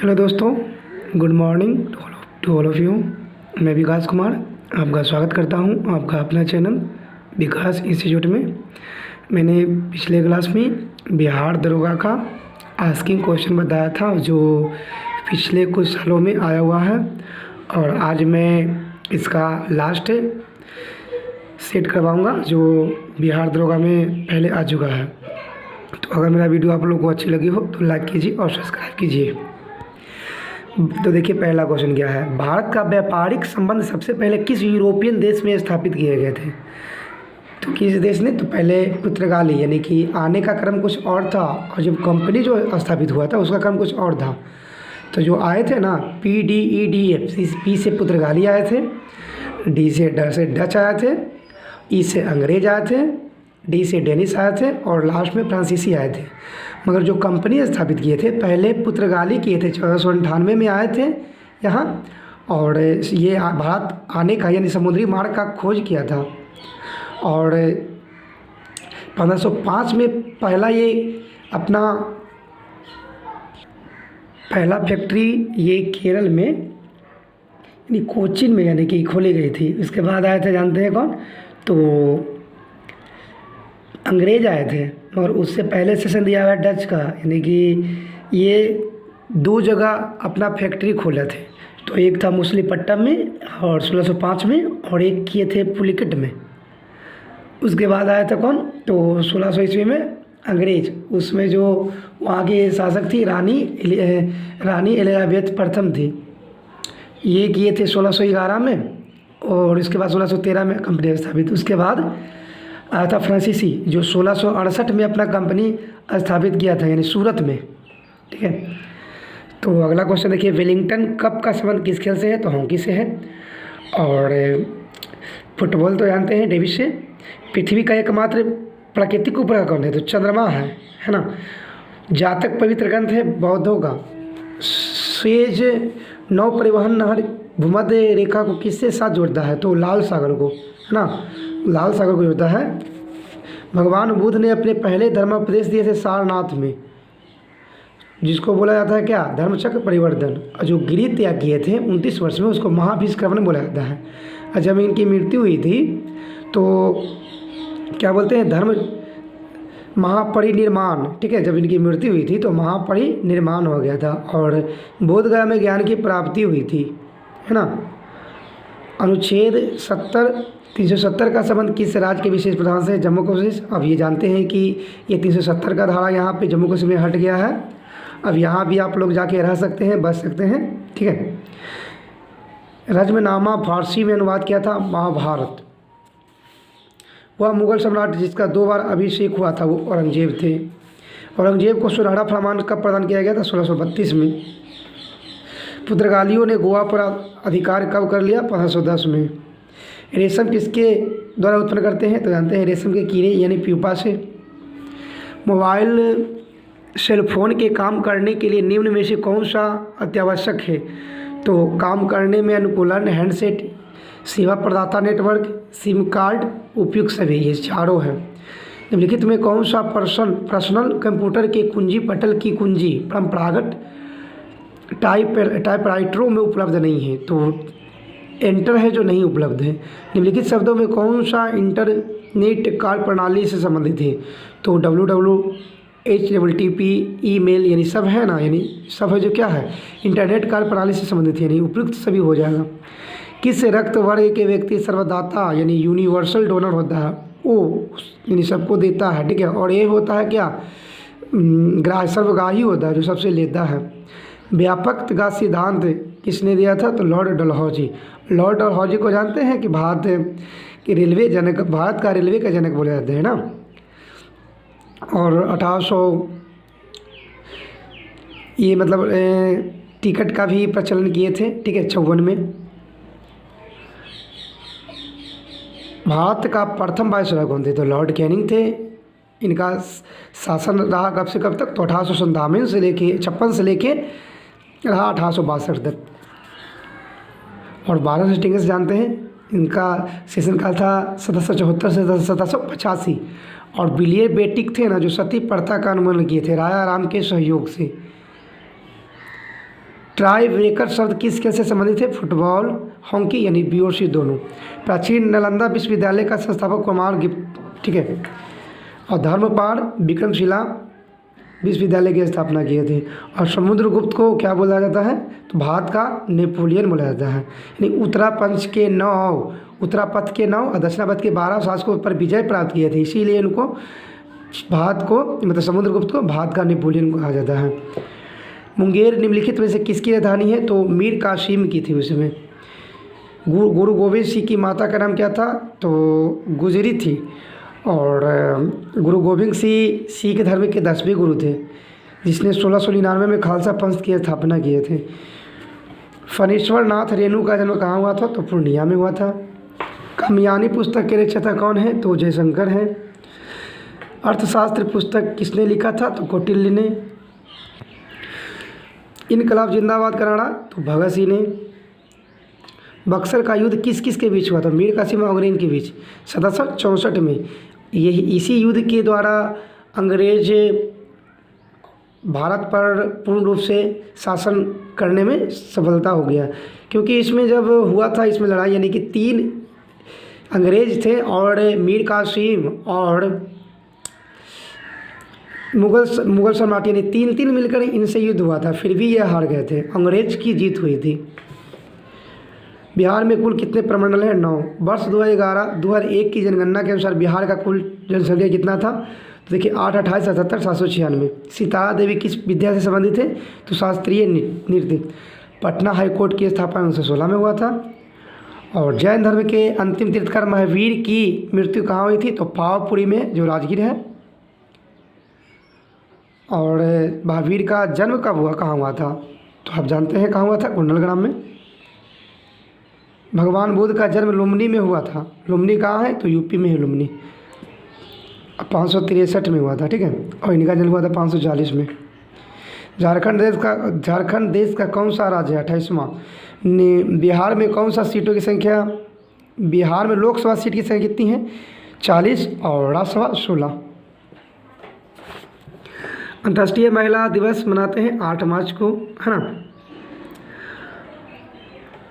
Hello दोस्तों, good morning to all of you. मैं विकास कुमार आपका स्वागत करता हूं आपका अपना चैनल विकास इंस्टीट्यूट में। मैंने पिछले क्लास में बिहार दरोगा का आस्किंग क्वेश्चन बताया था जो पिछले कुछ सालों में आया हुआ है, और आज मैं इसका लास्ट सेट करवाऊंगा जो बिहार दरोगा में पहले आ चुका है। तो अगर मेरा वीडियो आप लोगों को अच्छी लगी हो तो लाइक कीजिए और सब्सक्राइब कीजिए। तो देखिए पहला क्वेश्चन क्या है, भारत का व्यापारिक संबंध सबसे पहले किस यूरोपियन देश में स्थापित किए गए थे? तो किस देश ने? तो पहले पुर्तगाली, यानी कि आने का क्रम कुछ और था और जब कंपनी जो स्थापित हुआ था उसका क्रम कुछ और था। तो जो आए थे ना PDEDF, पी से पुर्तगाली आए थे, डी से डच आए थे, ई से अंग्रेज आए थे, डी से डेनिश आए थे और लास्ट में फ्रांसीसी आए थे। मगर जो कंपनी स्थापित किए थे पहले पुर्तगाली किए थे, 1498 में आए थे यहाँ, और ये भारत आने का यानी समुद्री मार्ग का खोज किया था। और 1505 में पहला फैक्ट्री ये केरल में यानी कोचीन में यानी कि खोली गई थी। उसके बाद आए थे, जानते हैं कौन? तो अंग्रेज आए थे, मगर उससे पहले सेशन दिया हुआ डच का, यानी कि ये दो जगह अपना फैक्ट्री खोले थे। तो एक था मुसलीपट्टम में और 1605 में, और एक किए थे पुलिकट में। उसके बाद आया था कौन? तो 1600 ईस्वी में अंग्रेज। उसमें जो वहाँ की शासक थी रानी एलिजाबेथ प्रथम थी। ये किए थे 1611 में, और इसके बाद 1613 में कंपनी स्थापित। उसके बाद आया था फ्रांसीसी जो 1668 में अपना कंपनी स्थापित किया था, यानी सूरत में। ठीक है, तो अगला क्वेश्चन देखिए, वेलिंगटन कप का संबंध किस खेल से है? तो हॉकी से है। और फुटबॉल तो जानते हैं, डेविस से। पृथ्वी का एकमात्र प्राकृतिक उपग्रह कौन है? तो चंद्रमा है ना। जातक पवित्र ग्रंथ है बौद्धों का। स्वेज नौ परिवहन नहर भूमध्य रेखा को किससे साथ जोड़ता है? तो लाल सागर को, है ना, लाल सागर को जोड़ता है। भगवान बुद्ध ने अपने पहले धर्मोपदेश दिए थे सारनाथ में, जिसको बोला जाता है क्या? धर्मचक्र परिवर्तन। और जो गिरी त्याग किए थे 29 वर्ष में, उसको महाभिष्क्रमण बोला जाता है। और जब इनकी मृत्यु हुई थी तो क्या बोलते हैं? धर्म महापरिनिर्माण। ठीक है, जब इनकी मृत्यु हुई थी तो महापरिनिर्माण हो गया था और बोधगया में ज्ञान की प्राप्ति हुई थी, है ना। अनुच्छेद 370 का संबंध किस राज्य के विशेष प्रधान से? जम्मू कश्मीर। अब ये जानते हैं कि ये 370 का धारा यहाँ पे जम्मू कश्मीर में हट गया है। अब यहाँ भी आप लोग जाके रह सकते हैं, बच सकते हैं। ठीक है, रज्मनामा फारसी में अनुवाद किया था महाभारत। वह मुगल सम्राट जिसका 2 बार अभिषेक हुआ था वो औरंगजेब थे। औरंगजेब को सुनहरा फरमान कब प्रदान किया गया था? 1632 में। पुर्तगालियों ने गोवा पर अधिकार कब कर लिया? 1510 में। रेशम किसके द्वारा उत्पन्न करते हैं? तो जानते हैं, रेशम के कीड़े यानी प्यूपा से। मोबाइल सेलफोन के काम करने के लिए निम्न में से कौन सा अत्यावश्यक है? तो काम करने में अनुकूलन, हैंडसेट, सेवा प्रदाता नेटवर्क, सिम कार्ड, उपयुक्त सभी, ये चारों हैं। निम्नलिखित में कौन सा पर्सनल कंप्यूटर के कुंजी पटल की कुंजी परंपरागत टाइपराइटरों में उपलब्ध नहीं है? तो एंटर है जो नहीं उपलब्ध है। निम्नलिखित शब्दों में कौन सा इंटरनेट कार्य प्रणाली से संबंधित है? तो WWHTTP, ईमेल, यानी सब है ना, यानी सब है जो क्या है? इंटरनेट कार्य प्रणाली से संबंधित है, यानी उपयुक्त सभी हो जाएगा। किस रक्त वर्ग के व्यक्ति सर्वदाता यानी यूनिवर्सल डोनर होता है? वो यानी सबको देता है। ठीक है, और ये होता है क्या? सर्वगाही होता है जो सबसे लेता है। व्यापकता सिद्धांत किसने दिया था? तो लॉर्ड डलहौजी। लॉर्ड डलहौजी को जानते हैं कि भारत का रेलवे का जनक बोले जाते हैं ना। और 1800 ये मतलब टिकट का भी प्रचलन किए थे। ठीक है, 54 में। भारत का प्रथम वायसराय कौन थे? तो लॉर्ड कैनिंग थे। इनका शासन रहा कब से कब तक? तो 1857 से लेके 56 से लेके रहा 1862 तक। और 12 स्टिंगस जानते हैं, इनका सेशन काल था 1774 से 1785। और विलियम बेटिक थे ना, जो सती प्रथा का अनुमोदन किए थे राजा राम के सहयोग से। ट्राई ब्रेकर शब्द किस खेल से संबंधित है? फुटबॉल, हॉकी यानी बीओसी दोनों। प्राचीन नालंदा विश्वविद्यालय का संस्थापक कुमार गुप्त, ठीक है। और धर्मपाल विक्रमशिला विश्वविद्यालय की स्थापना किए थे। और समुद्रगुप्त को क्या बोला जाता है? तो भारत का नेपोलियन बोला जाता है। यानी उत्तरापथ के 9 और दक्षिणापथ के 12 शासकों पर विजय प्राप्त किए थे, इसीलिए इनको भारत को, मतलब समुद्रगुप्त को भारत का नेपोलियन कहा जाता है। मुंगेर निम्नलिखित में से किसकी राजधानी है? तो मीर कासिम की थी उसमें। गुरु गोविंद सिंह की माता का नाम क्या था? तो गुजरी थी। और गुरु गोविंद सिंह सिख धर्म के 10वें गुरु थे, जिसने 1699 में खालसा पंथ की स्थापना किए थे। फणीश्वर नाथ रेणु का जन्म कहाँ हुआ था? तो पूर्णिया में हुआ था। कामयानी पुस्तक के रचयिता कौन है? तो जयशंकर हैं। अर्थशास्त्र पुस्तक किसने लिखा था? तो कौटिल्य ने। इनकलाब जिंदाबाद कराड़ा? तो भगत सिंह ने। बक्सर का युद्ध किस किस के बीच हुआ था? मीर कासिम और अंग्रेज के बीच 1764 में। यही इसी युद्ध के द्वारा अंग्रेज भारत पर पूर्ण रूप से शासन करने में सफलता हो गया, क्योंकि इसमें जब हुआ था, इसमें लड़ाई, यानी कि 3 अंग्रेज थे और मीर कासिम और मुगल सम्राट, यानी 3 मिलकर इनसे युद्ध हुआ था, फिर भी ये हार गए थे, अंग्रेज की जीत हुई थी। बिहार में कुल कितने प्रमंडल हैं? 9। वर्ष 2001 की जनगणना के अनुसार बिहार का कुल जनसंख्या कितना था? तो देखिए 8, 28, 77, 796। सीता देवी किस विद्या से संबंधित है? तो शास्त्रीय नृत्य। पटना हाईकोर्ट की स्थापना 1916 में हुआ था। और जैन धर्म के अंतिम तीर्थंकर महावीर की मृत्यु कहाँ हुई थी? तो पावापुरी में, जो राजगीर है। और महावीर का जन्म कब हुआ, कहाँ हुआ था? तो आप जानते हैं कहाँ हुआ था? कुंडलग्राम में। भगवान बुद्ध का जन्म लुम्बिनी में हुआ था। लुम्बिनी कहाँ है? तो यूपी में है लुम्बिनी। 563 में हुआ था, ठीक है। और इनका जन्म हुआ था 540 में। झारखंड देश का कौन सा राज्य है? 28वां। बिहार में कौन सा सीटों की संख्या? बिहार में लोकसभा सीट की संख्या कितनी है? 40 और राज्यसभा 16। अंतर्राष्ट्रीय महिला दिवस मनाते हैं 8 मार्च को, है ना।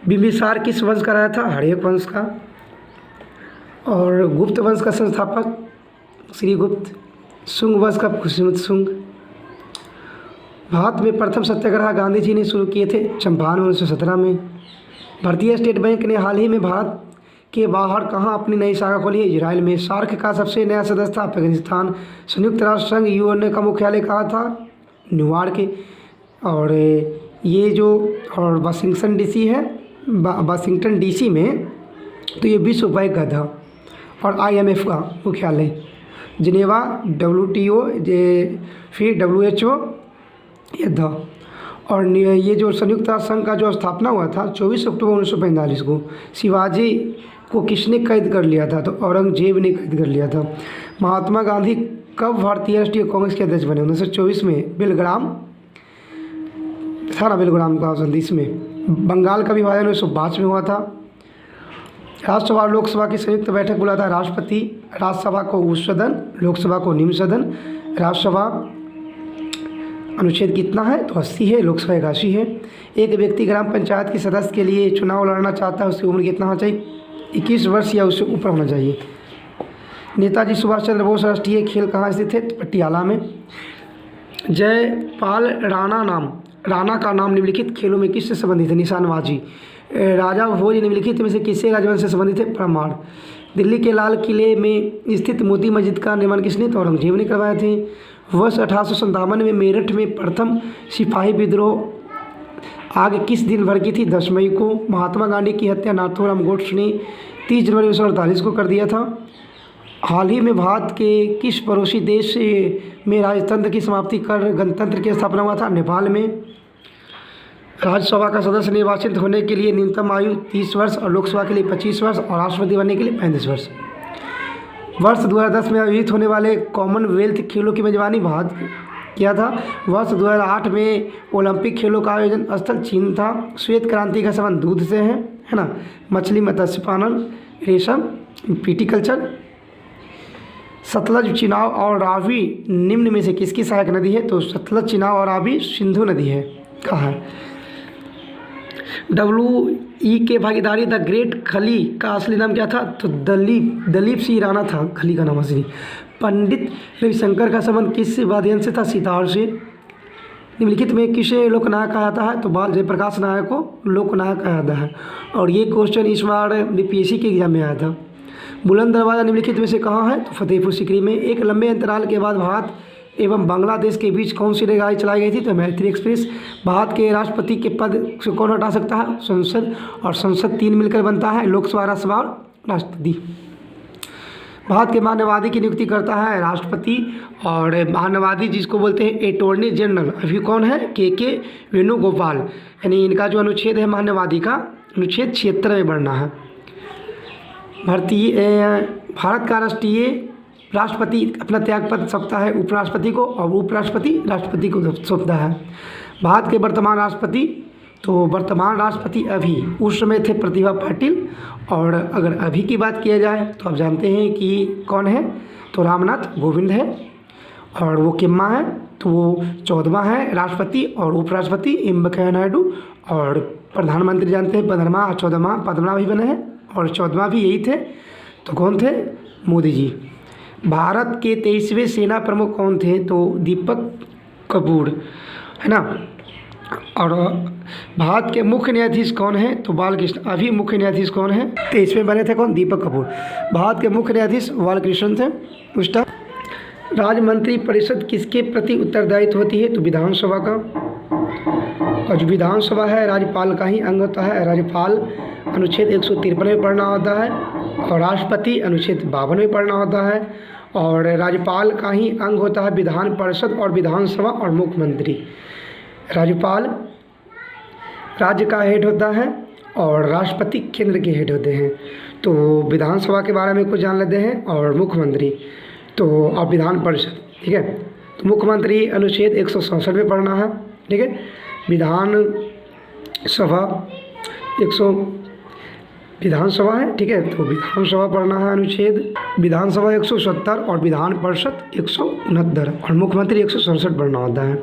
बिंबिसार किस वंश का राजा था? हर्यक वंश का। और गुप्त वंश का संस्थापक श्रीगुप्त। शुंग वंश का खुशमत शुंग। भारत में प्रथम सत्याग्रह गांधी जी ने शुरू किए थे चंपारण 1917 में। भारतीय स्टेट बैंक ने हाल ही में भारत के बाहर कहाँ अपनी नई शाखा खोली है? इजराइल में। सार्क का सबसे नया सदस्य था अफगानिस्तान। संयुक्त राष्ट्र संघ यूएन का मुख्यालय कहाँ था? न्यूयॉर्क के। और ये जो और वाशिंगटन डीसी है, वाशिंगटन डीसी में, तो ये विश्व बैंक का था। और IMF का मुख्यालय जिनेवा, WTO, फिर WHO ये था। और ये जो संयुक्त राष्ट्र संघ का जो स्थापना हुआ था 24 अक्टूबर 1945 को। शिवाजी को किसने कैद कर लिया था? तो औरंगजेब ने कैद कर लिया था। महात्मा गांधी कब भारतीय राष्ट्रीय कांग्रेस के अध्यक्ष बने? 1924 में। बेलग्राम था ना, बेलग्राम का संधि में। बंगाल का विभाजन 1905 में हुआ था। राज्यसभा और लोकसभा की संयुक्त बैठक बुलाता है राष्ट्रपति। राज्यसभा को उच्च सदन, लोकसभा को निम्न सदन। राज्यसभा अनुच्छेद कितना है? तो 80 है। लोकसभा 81 है। एक व्यक्ति ग्राम पंचायत के सदस्य के लिए चुनाव लड़ना चाहता है, उसकी उम्र कितना होना चाहिए? 21 वर्ष या उससे ऊपर होना चाहिए। नेताजी सुभाष चंद्र बोस राष्ट्रीय खेल कहाँ स्थित है? पटियाला में। जयपाल राणा का नाम निम्नलिखित खेलों में किससे संबंधित है? निशानबाजी। राजा भोज निम्नलिखित में से किससे राजवंश से संबंधित है? परमार। दिल्ली के लाल किले में स्थित मोती मस्जिद का निर्माण किसने? तो औरंगजेब ने करवाए थे। वर्ष 1857 में मेरठ में प्रथम सिपाही विद्रोह आग किस दिन भड़की थी? 10 मई को। महात्मा गांधी की हत्या नाथूराम गोड्से ने 30 जनवरी 1948 को कर दिया था। हाल ही में भारत के किस पड़ोसी देश में राजतंत्र की समाप्ति कर गणतंत्र की स्थापना हुआ था? नेपाल में। राज्यसभा का सदस्य निर्वाचित होने के लिए न्यूनतम आयु 30 वर्ष और लोकसभा के लिए 25 वर्ष और राष्ट्रपति बनने के लिए 35 वर्ष। वर्ष 2010 में आयोजित होने वाले कॉमनवेल्थ खेलों की मेजबानी भारत किया था। वर्ष 2008 में ओलंपिक खेलों का आयोजन स्थल चीन था। श्वेत क्रांति का संबंध दूध से है ना। मछली, मत्स्य पालन, रेशम, विटीकल्चर। सतलज, चिनाब और रावी निम्न में से किसकी सहायक नदी है? तो सतलज, चिनाब और रावी सिंधु नदी है। कहाँ है? WE भागीदारी द ग्रेट खली का असली नाम क्या था? तो दलीप सिंह राणा था खली का नाम असली। पंडित रविशंकर का संबंध किस वाद्ययंत्र से था? सितार से। निम्नलिखित में किसे लोकनायक कहा जाता है? तो बाल जयप्रकाश नायक को लोकनायक कहा जाता है। और ये क्वेश्चन इस बार BPSC के एग्जाम में आया था। बुलंद दरवाज़ा निम्नलिखित में से कहाँ है? तो फतेहपुर सीकरी में। एक लंबे अंतराल के बाद भारत एवं बांग्लादेश के बीच कौन सी रेलगाड़ी चलाई गई थी? तो मैत्री एक्सप्रेस। भारत के राष्ट्रपति के पद से कौन हटा सकता है? संसद। और संसद 3 मिलकर बनता है, लोकसभा, राज्यसभा और राष्ट्रपति। भारत के महान्यायवादी की नियुक्ति करता है राष्ट्रपति। और महान्यायवादी जिसको बोलते हैं अटॉर्नी जनरल अभी कौन है? के वेणुगोपाल। यानी इनका जो अनुच्छेद है महान्यायवादी का, अनुच्छेद 76 में बढ़ना है। भारत का राष्ट्रपति अपना त्यागपत्र सौंपता है उपराष्ट्रपति को, और उपराष्ट्रपति राष्ट्रपति को सौंपता है। भारत के वर्तमान राष्ट्रपति, तो वर्तमान राष्ट्रपति अभी, उस समय थे प्रतिभा पाटिल। और अगर अभी की बात किया जाए तो आप जानते हैं कि कौन है? तो रामनाथ कोविंद है। और वो किम्मा है, तो वो 14वां है राष्ट्रपति। और उपराष्ट्रपति एम वेंकैया नायडू। और प्रधानमंत्री जानते हैं 15वां और 14वां भी बने हैं, और 14वां भी यही थे। तो कौन थे? मोदी जी। भारत के 23वें सेना प्रमुख कौन थे? तो दीपक कपूर, है ना। और भारत के मुख्य न्यायाधीश कौन है? तो बालकृष्ण। अभी मुख्य न्यायाधीश कौन है? 23वें बने थे कौन? दीपक कपूर। भारत के मुख्य न्यायाधीश बालकृष्ण थे उस टाइम। राज्य मंत्री परिषद किसके प्रति उत्तरदायित्व होती है? तो विधानसभा का। और जो विधानसभा है राज्यपाल का ही अंग होता है। राज्यपाल अनुच्छेद 153 में पढ़ना होता है, और राष्ट्रपति अनुच्छेद 52 में पढ़ना होता है। और राज्यपाल का ही अंग होता है विधान परिषद और विधानसभा और मुख्यमंत्री। राज्यपाल राज्य का हेड होता है, और राष्ट्रपति केंद्र के हेड होते हैं। तो विधानसभा के बारे में कुछ जान लेते हैं, और मुख्यमंत्री तो और विधान परिषद, ठीक है। तो मुख्यमंत्री अनुच्छेद 167 में पढ़ना है, ठीक है। विधानसभा है, ठीक है। तो विधानसभा पढ़ना है अनुच्छेद, विधानसभा 170 और विधान परिषद 169, और मुख्यमंत्री 167 पढ़ना होता है।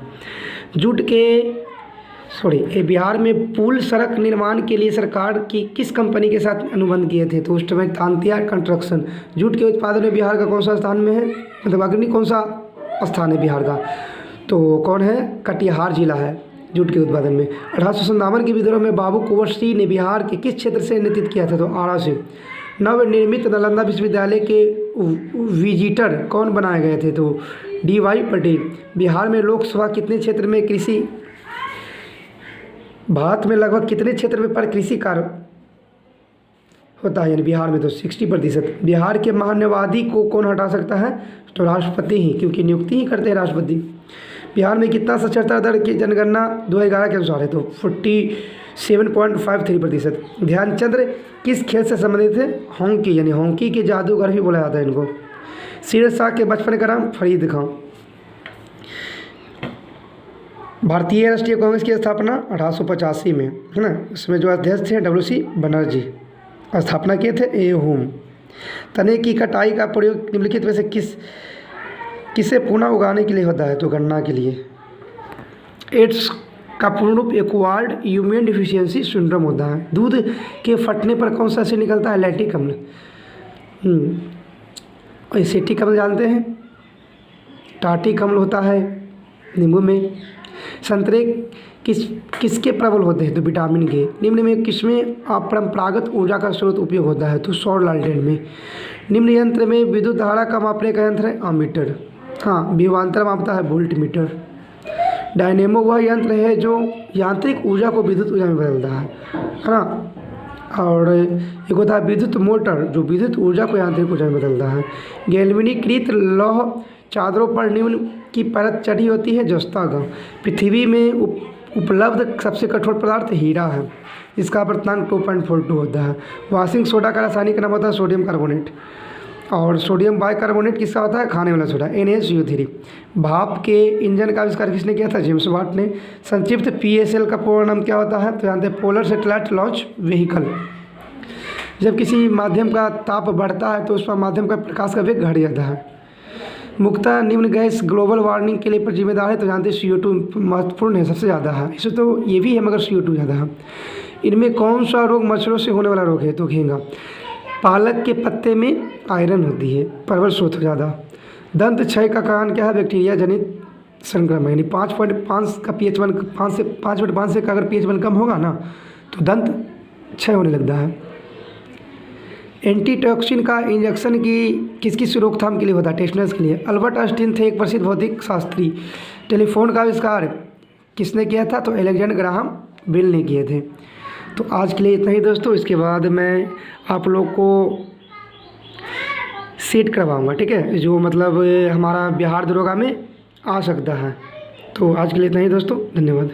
बिहार में पुल सड़क निर्माण के लिए सरकार की किस कंपनी के साथ अनुबंध किए थे? तो उस समय तांतिया कंस्ट्रक्शन। जूट के उत्पादन में बिहार का कौन सा स्थान में है? मतलब अग्रणी कौन सा स्थान है बिहार का? तो कौन है? कटिहार जिला है जूट के उत्पादन में। 1857 के विद्रोह में बाबू कुंवर सिंह ने बिहार के किस क्षेत्र से नेतृत्व किया था? तो आरा से। नवनिर्मित नालंदा विश्वविद्यालय के विजिटर कौन बनाए गए थे? तो DY पटेल। बिहार में लोकसभा कितने क्षेत्र में कृषि, भारत में लगभग कितने क्षेत्र में पर कृषि कार्य होता है? यानी बिहार में तो 60%। बिहार के महान्यायवादी को कौन हटा सकता है? तो राष्ट्रपति ही, क्योंकि नियुक्ति ही करते हैं राष्ट्रपति। बिहार में कितना साक्षरता दर की जनगणना 2011 के अनुसार है? तो 47.53%। ध्यानचंद्र किस खेल से संबंधित थे? हॉकी, यानी हॉकी के जादूगर भी बोला जाता है इनको। शेरशाह के बचपन का नाम? फरीद खां। भारतीय राष्ट्रीय कांग्रेस की स्थापना 1885 में, है ना। इसमें जो अध्यक्ष थे WC बनर्जी। स्थापना किए थे A. हुम। तने की कटाई का प्रयोग निम्नलिखित में से किसे पुनः उगाने के लिए होता है? तो गन्ना के लिए। एड्स का पूर्ण रूप एक्वायर्ड ह्यूमन डिफिशियंसी सिंड्रोम होता है। दूध के फटने पर कौन सा एसिड निकलता है? लैक्टिक अम्ल। एसिटिक अम्ल जानते हैं? टार्टिक अम्ल होता है नींबू में। संतरे किसके प्रबल होते हैं? तो विटामिन के। निम्न में किसमें अपरंपरागत ऊर्जा का स्रोत उपयोग होता है? तो सौर लालटेन में। निम्न यंत्र में विद्युत धारा का मापने का यंत्र है? अमीटर। हाँ, विभवांतर मापता है? Volt meter. डायनेमो वह यंत्र है जो यांत्रिक ऊर्जा को विद्युत ऊर्जा में बदलता है ना। और एक होता है विद्युत मोटर, जो विद्युत ऊर्जा को यांत्रिक ऊर्जा में बदलता है। गैल्वेनीकृत लौह चादरों पर निम्न की परत चढ़ी होती है? जस्ता गम। पृथ्वी में उपलब्ध सबसे कठोर पदार्थ हीरा है, इसका अपर्तनांक 2.42 होता है। वॉशिंग सोडा का रासायनिक नाम होता है सोडियम कार्बोनेट। और सोडियम बाइकार्बोनेट किसका होता है? खाने वाला सोडा, NaCO3। भाप के इंजन का आविष्कार किसने किया था? जेम्स वाट ने। संक्षिप्त PSL का पूर्ण नाम क्या होता है? तो जानते हैं, पोलर सेटेलाइट लॉन्च व्हीकल। जब किसी माध्यम का ताप बढ़ता है तो उस पर माध्यम का प्रकाश का वेग घट जाता है। मुख्यतः निम्न गैस ग्लोबल वार्मिंग के लिए जिम्मेदार है। तो जानते हैं CO2 महत्वपूर्ण है, सबसे ज़्यादा है। इससे तो ये भी है मगर CO2 ज़्यादा है। इनमें कौन सा रोग मच्छरों से होने वाला रोग है? तो घेंगा। पालक के पत्ते में आयरन होती है, प्रबल स्रोत ज़्यादा। दंत क्षय का कारण क्या है? बैक्टीरिया जनित संक्रमण। यानी 5.5 का pH 1 5 से का अगर pH 1 कम होगा ना तो दंत क्षय होने लगता है। एंटीटॉक्सिन का इंजेक्शन की किस किस रोकथाम के लिए होता है? टेटनस के लिए। अल्बर्ट आइंस्टीन थे एक प्रसिद्ध भौतिक शास्त्री। टेलीफोन का आविष्कार किसने किया था? तो अलेक्जेंडर ग्राहम बेल ने किए थे। तो आज के लिए इतना ही दोस्तों। इसके बाद मैं आप लोग को सेट करवाऊँगा, ठीक है, जो मतलब हमारा बिहार दरोगा में आ सकता है। तो आज के लिए इतना ही दोस्तों, धन्यवाद।